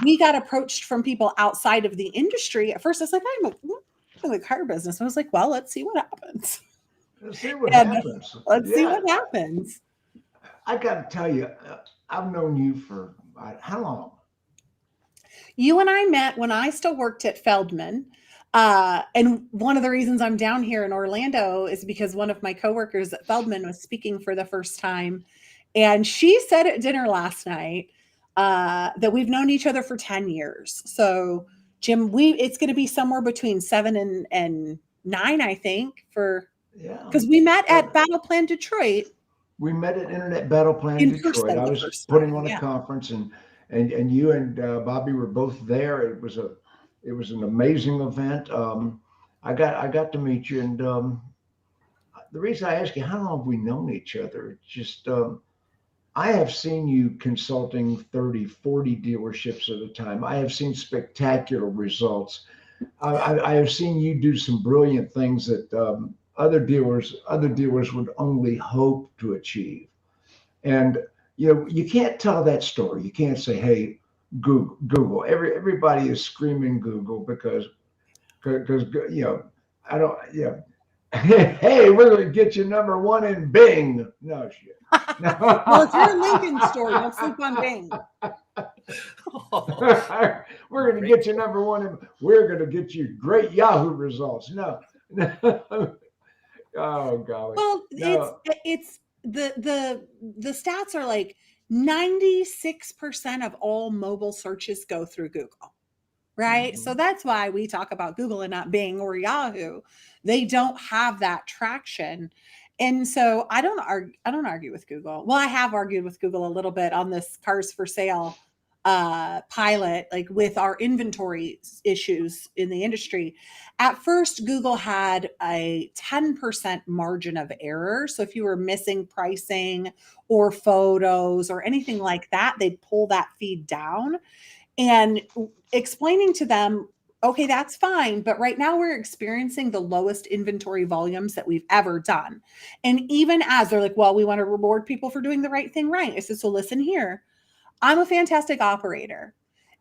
we got approached from people outside of the industry, at first I was like, I'm in the car business. I was like, well, let's see what happens. Let's see what happens. Let's see what happens. I got to tell you, I've known you for how long? You and I met when I still worked at Feldman. And one of the reasons I'm down here in Orlando is because one of my coworkers at Feldman was speaking for the first time. And she said at dinner last night that we've known each other for 10 years. So Jim, it's going to be somewhere between 7 and 9, I think, because we met at Battle Plan Detroit. We met at Internet Battle Plan in Detroit. I was putting on a conference, and you and Bobby were both there. It was an amazing event. I got to meet you, and the reason I ask you how long have we known each other, it's just I have seen you consulting 30, 40 dealerships at a time. I have seen spectacular results. I have seen you do some brilliant things that other dealers would only hope to achieve. And you can't tell that story. You can't say, "Hey, Google." Everybody is screaming Google because I don't. Hey, we're going to get you #1 in Bing. No shit. Well, if you're a Lincoln store, don't sleep on Bing. We're going to get you #1 in. We're going to get you great Yahoo results. No. Oh golly. Well, no. it's the stats are like 96% of all mobile searches go through Google. Right. Mm-hmm. So that's why we talk about Google and not Bing or Yahoo. They don't have that traction. And so I don't argue with Google. Well, I have argued with Google a little bit on this cars for sale pilot, like with our inventory issues in the industry. At first, Google had a 10% margin of error. So if you were missing pricing or photos or anything like that, they'd pull that feed down. And explaining to them, okay, that's fine. But right now we're experiencing the lowest inventory volumes that we've ever done. And even as they're like, well, we want to reward people for doing the right thing right. I said, so listen here, I'm a fantastic operator.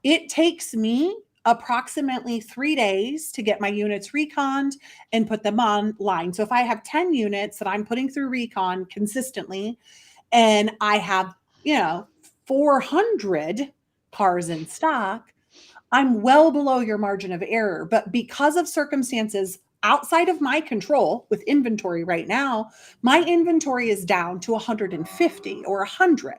It takes me approximately 3 days to get my units reconned and put them online. So if I have 10 units that I'm putting through recon consistently, and I have, 400 cars in stock, I'm well below your margin of error. But because of circumstances outside of my control with inventory right now, my inventory is down to 150 or 100.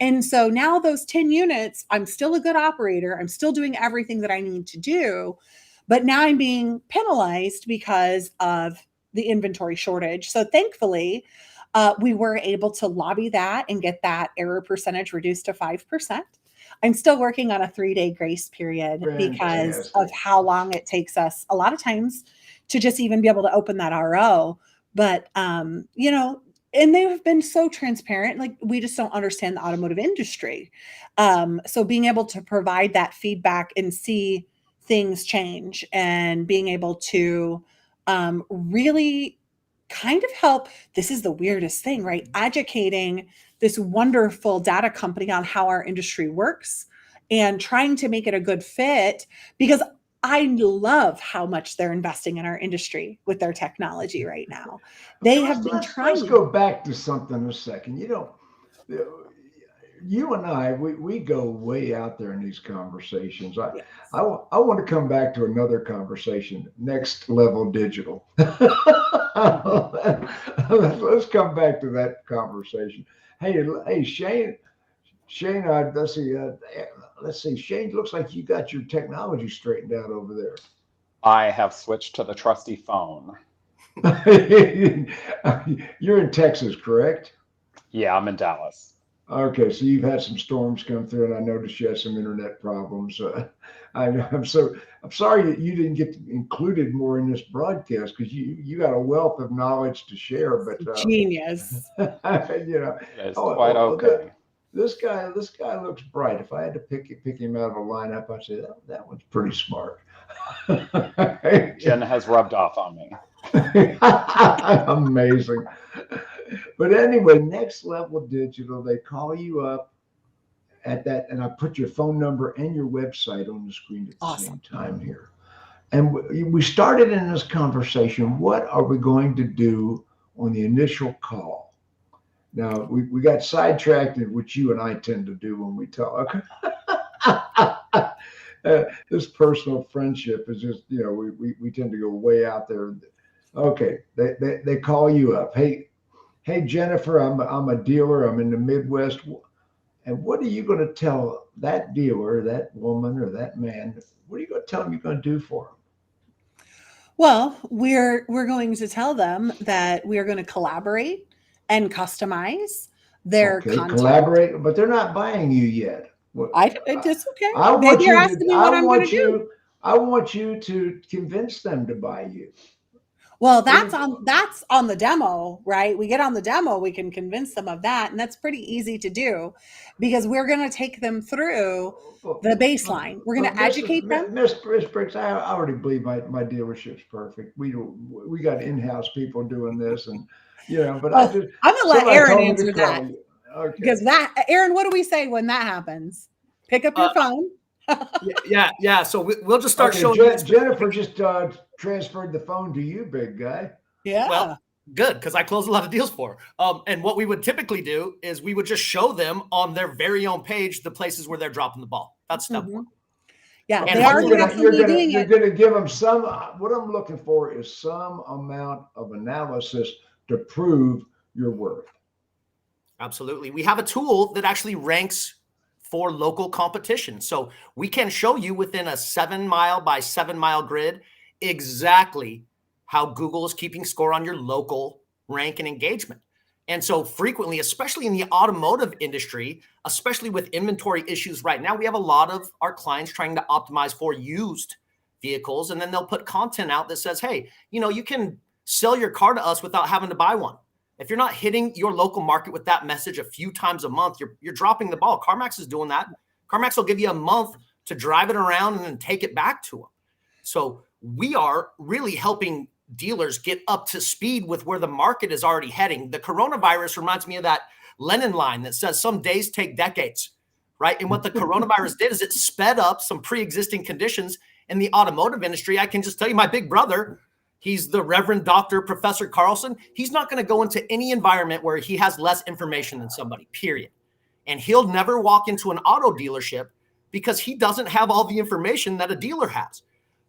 And so now those 10 units, I'm still a good operator. I'm still doing everything that I need to do. But now I'm being penalized because of the inventory shortage. So thankfully, we were able to lobby that and get that error percentage reduced to 5%. I'm still working on a 3-day grace period because of how long it takes us a lot of times to just even be able to open that RO. But, and they have been so transparent, like we just don't understand the automotive industry. So being able to provide that feedback and see things change and being able to really kind of help. This is the weirdest thing, right? Educating this wonderful data company on how our industry works and trying to make it a good fit, because I love how much they're investing in our industry with their technology right now. They have been trying. Let's go back to something a second. You and I, we go way out there in these conversations. I want to come back to another conversation, next level digital. Let's come back to that conversation. Hey, Shane, let's see. Shane, looks like you got your technology straightened out over there. I have switched to the trusty phone. You're in Texas, correct? Yeah, I'm in Dallas. Okay, so you've had some storms come through, and I noticed you had some internet problems. I'm sorry that you didn't get included more in this broadcast, because you got a wealth of knowledge to share. But genius, it's quite okay. This guy looks bright. If I had to pick him out of a lineup, I'd say that one's pretty smart. Jen has rubbed off on me. Amazing. But anyway, next level digital, they call you up at that, and I put your phone number and your website on the screen at the same time here. And we started in this conversation, what are we going to do on the initial call? Now, we got sidetracked, which you and I tend to do when we talk. This personal friendship is just, we tend to go way out there. Okay, they call you up. Hey Jennifer, I'm a dealer. I'm in the Midwest. And what are you going to tell that dealer, that woman, or that man? What are you going to tell them you're going to do for them? Well, we're going to tell them that we are going to collaborate and customize their content. Collaborate, but they're not buying you yet. It's okay. They're asking me what I'm going to do. I want you to convince them to buy you. Well, that's on the demo, right? We get on the demo, we can convince them of that, and that's pretty easy to do because we're going to take them through the baseline. We're going to educate them. Miss Briggs, I already believe my dealership's perfect. We got in-house people doing this, and but I'm going to let Aaron answer that. Okay. Because Aaron, what do we say when that happens? Pick up your phone. Yeah. So we'll just start showing. Jennifer just transferred the phone to you, big guy. Yeah. Well, good, because I close a lot of deals for her. And what we would typically do is we would just show them on their very own page the places where they're dropping the ball. That's step one. Yeah, and you're going to give them some. What I'm looking for is some amount of analysis to prove your worth. Absolutely. We have a tool that actually ranks for local competition. So we can show you within a 7-mile by 7-mile grid exactly how Google is keeping score on your local rank and engagement. And so frequently, especially in the automotive industry, especially with inventory issues right now, we have a lot of our clients trying to optimize for used vehicles. And then they'll put content out that says, hey, you can sell your car to us without having to buy one. If you're not hitting your local market with that message a few times a month, you're dropping the ball. CarMax is doing that. CarMax will give you a month to drive it around and then take it back to them. So we are really helping dealers get up to speed with where the market is already heading. The coronavirus reminds me of that Lenin line that says some days take decades, right? And what the coronavirus did is it sped up some pre-existing conditions in the automotive industry. I can just tell you, my big brother, he's the Reverend Dr. Professor Carlson. He's not going to go into any environment where he has less information than somebody, period. And he'll never walk into an auto dealership because he doesn't have all the information that a dealer has.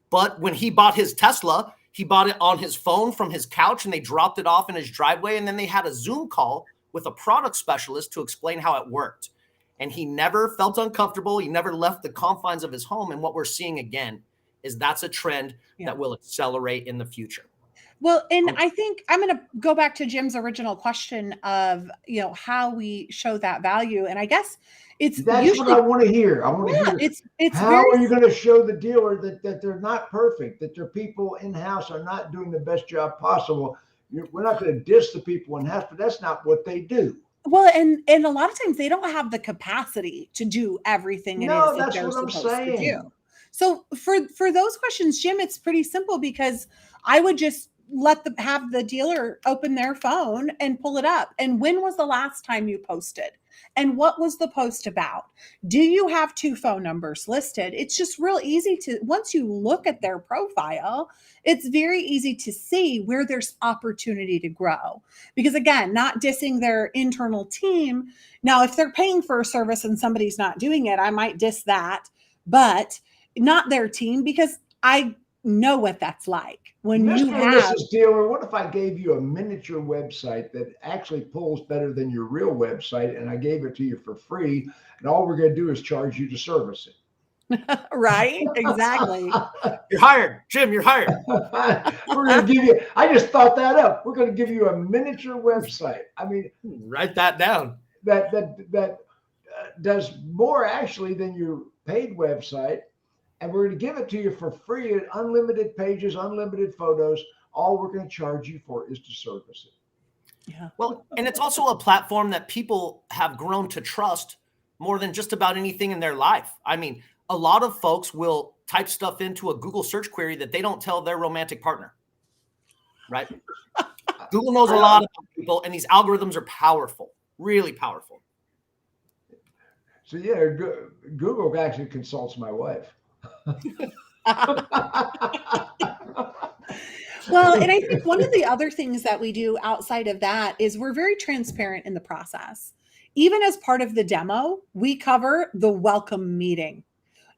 But when he bought his Tesla, he bought it on his phone from his couch and they dropped it off in his driveway. And then they had a Zoom call with a product specialist to explain how it worked. And he never felt uncomfortable. He never left the confines of his home. And what we're seeing again is that's a trend that will accelerate in the future. Well, and I think I'm going to go back to Jim's original question of, how we show that value. And I guess that's usually what I want to hear. I want to hear how are you going to show the dealer that they're not perfect, that their people in-house are not doing the best job possible. We're not going to diss the people in-house, but that's not what they do. Well, and a lot of times they don't have the capacity to do everything that they're supposed to do. So for those questions, Jim, it's pretty simple because I would just have the dealer open their phone and pull it up. And when was the last time you posted? And what was the post about? Do you have 2 phone numbers listed? It's just real easy to, once you look at their profile, it's very easy to see where there's opportunity to grow. Because again, not dissing their internal team. Now, if they're paying for a service and somebody's not doing it, I might diss that, but not their team, because I know what that's like. When Mr. you and Mrs. Dealer, what if I gave you a miniature website that actually pulls better than your real website, and I gave it to you for free, and all we're going to do is charge you to service it? Right? Exactly. You're hired, Jim. You're hired. We're going to give you. I just thought that up. We're going to give you a miniature website. I mean, write that down. That does more actually than your paid website. And we're going to give it to you for free, unlimited pages, unlimited photos. All we're going to charge you for is to service it. Yeah. Well, and it's also a platform that people have grown to trust more than just about anything in their life. I mean, a lot of folks will type stuff into a Google search query that they don't tell their romantic partner, right? Google knows a lot about people, and these algorithms are powerful, really powerful. So yeah, Google actually consults my wife. Well, and I think one of the other things that we do outside of that is we're very transparent in the process. Even as part of the demo, we cover the welcome meeting.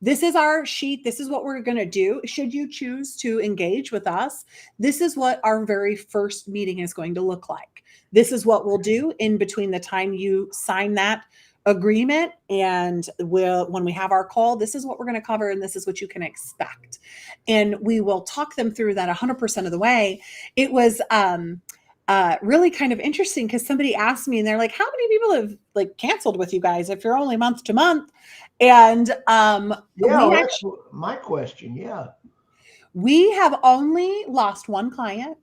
this is our sheet. This is what we're going to do. Should you choose to engage with us, this is what our very first meeting is going to look like. This is what we'll do in between the time you sign that agreement and when we have our call, this is what we're going to cover and this is what you can expect. And we will talk them through that 100% of the way. It was really kind of interesting because somebody asked me and they're like, how many people have like canceled with you guys if you're only month to month? And that's my question. Yeah. We have only lost one client,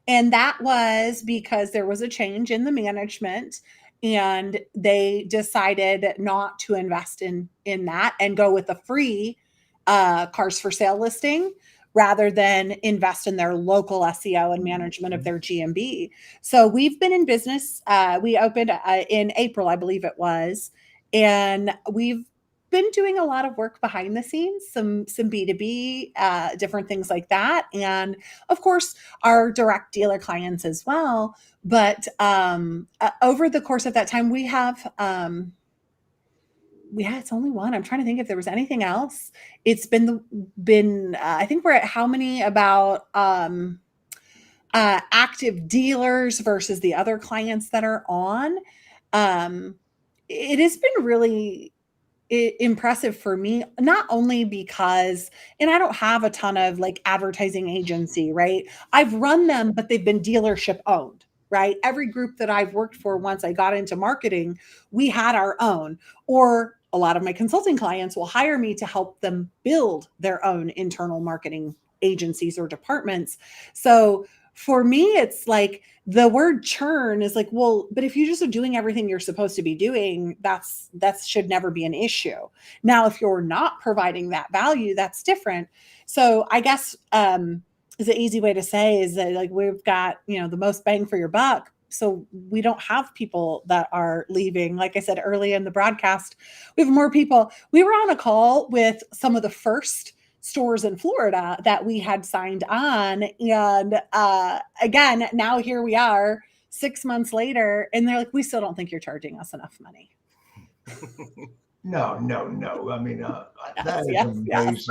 and that was because there was a change in the management and they decided not to invest in that and go with a free cars for sale listing rather than invest in their local SEO and management of their GMB. So we've been in business. We opened in April, I believe it was, and we've been doing a lot of work behind the scenes, some B2B, different things like that. And of course, our direct dealer clients as well. But over the course of that time, it's only one. I'm trying to think if there was anything else. It's been I think we're at how many about active dealers versus the other clients that are on. It has been really impressive for me, not only because, and I don't have a ton of like advertising agency, right? I've run them, but they've been dealership owned, right? Every group that I've worked for, once I got into marketing, we had our own, or a lot of my consulting clients will hire me to help them build their own internal marketing agencies or departments. So for me, it's like the word churn is like, well, but if you just are doing everything you're supposed to be doing, that should never be an issue. Now, if you're not providing that value, that's different. So I guess is an easy way to say is that like we've got, the most bang for your buck. So we don't have people that are leaving. Like I said early in the broadcast, we have more people. We were on a call with some of the first stores in Florida that we had signed on. And again, now here we are 6 months later, and they're like, we still don't think you're charging us enough money. No. I mean, that is amazing. Yes,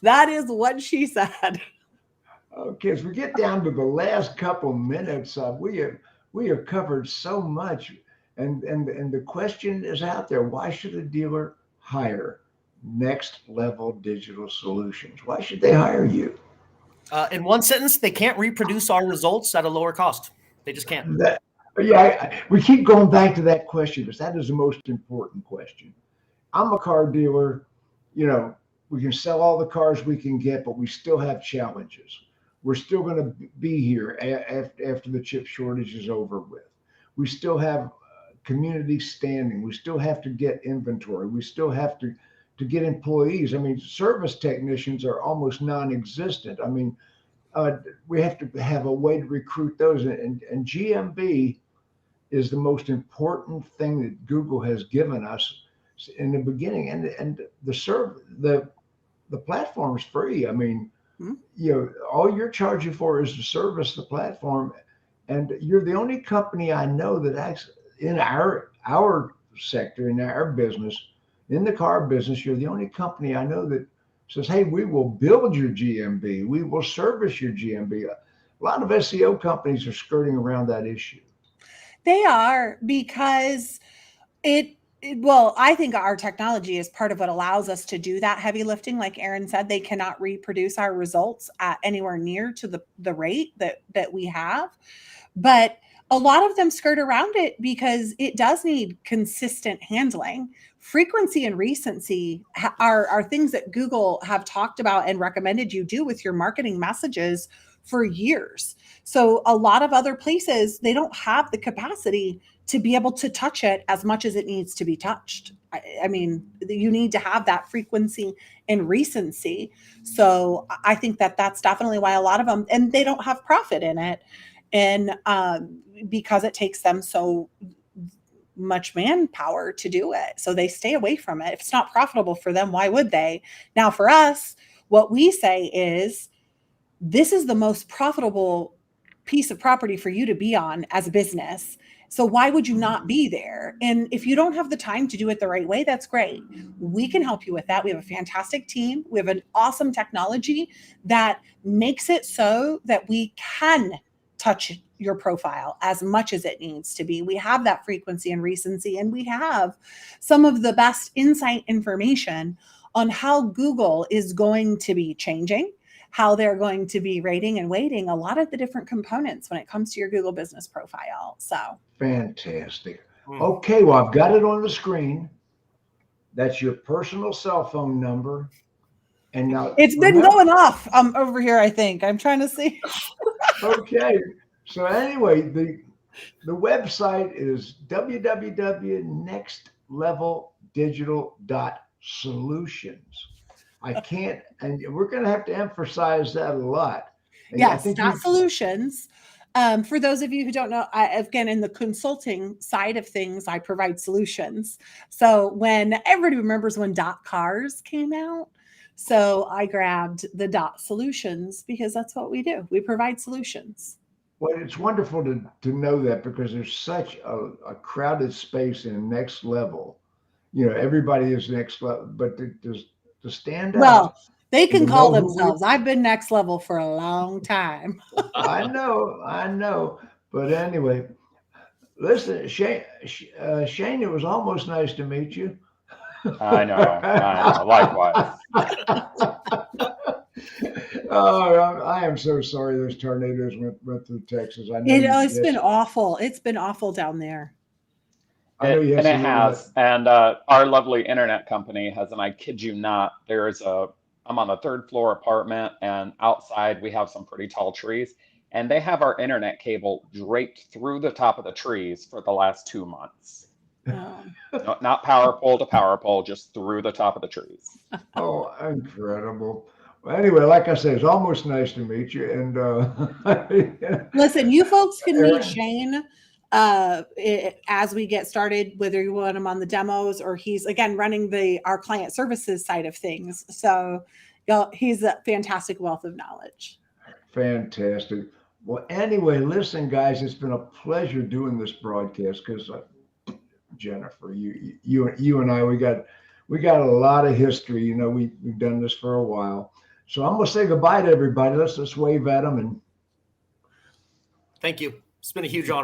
that is what she said. Okay, as we get down to the last couple minutes, we have covered so much, and the question is out there: why should a dealer hire Next Level Digital Solutions? Why should they hire you? In one sentence, they can't reproduce our results at a lower cost. They just can't. We keep going back to that question because that is the most important question. I'm a car dealer. We can sell all the cars we can get, but we still have challenges. We're still going to be here after the chip shortage is over with. We still have community standing. We still have to get inventory. We still have to get employees. I mean, service technicians are almost non-existent. I mean, we have to have a way to recruit those. And GMB is the most important thing that Google has given us in the beginning. And the platform is free. I mean, all you're charging for is to service the platform. And you're the only company I know that actually in our sector, in our business, in the car business, you're the only company I know that says, hey, we will build your GMB. We will service your GMB. A lot of SEO companies are skirting around that issue. They are, because I think our technology is part of what allows us to do that heavy lifting. Like Aaron said, they cannot reproduce our results at anywhere near to the rate that we have. But a lot of them skirt around it because it does need consistent handling. Frequency and recency are things that Google have talked about and recommended you do with your marketing messages for years. So a lot of other places, they don't have the capacity to be able to touch it as much as it needs to be touched. I mean, you need to have that frequency and recency. So I think that's definitely why a lot of them, and they don't have profit in it. And because it takes them so much manpower to do it. So they stay away from it. If it's not profitable for them, why would they? Now for us, what we say is, this is the most profitable piece of property for you to be on as a business. So why would you not be there? And if you don't have the time to do it the right way, that's great. We can help you with that. We have a fantastic team. We have an awesome technology that makes it so that we can touch your profile as much as it needs to be. We have that frequency and recency, and we have some of the best insight information on how Google is going to be changing, how they're going to be rating and weighting a lot of the different components when it comes to your Google business profile. So fantastic. Okay, well, I've got it on the screen. That's your personal cell phone number. And now it's been going off over here, I think. I'm trying to see. Okay. So anyway, the website is www.nextleveldigital.solutions. I can't, and we're going to have to emphasize that a lot. And yes, solutions. For those of you who don't know, again, in the consulting side of things, I provide solutions. So when everybody remembers when .cars came out, so I grabbed the .solutions because that's what we do. We provide solutions. Well, it's wonderful to know that, because there's such a crowded space in next level. You know, everybody is next level, but to stand out. Well, they can call themselves. I've been next level for a long time. I know. But anyway, listen, Shane, it was almost nice to meet you. I know. Likewise. Oh, I am so sorry those tornadoes went through Texas. I know it's been awful. It's been awful down there. It has. And our lovely internet company has, and I kid you not, I'm on a 3rd floor apartment, and outside we have some pretty tall trees, and they have our internet cable draped through the top of the trees for the last 2 months. Oh. No, not power pole to power pole, just through the top of the trees. Oh, incredible. Well, anyway, like I said, it's almost nice to meet you. And listen, you folks can meet Shane as we get started, whether you want him on the demos or he's again running our client services side of things. So he's a fantastic wealth of knowledge. Fantastic. Well, anyway, listen, guys, it's been a pleasure doing this broadcast, because Jennifer, you and I, we got a lot of history. You know, we've done this for a while. So I'm going to say goodbye to everybody. Let's wave at them. And thank you. It's been a huge honor.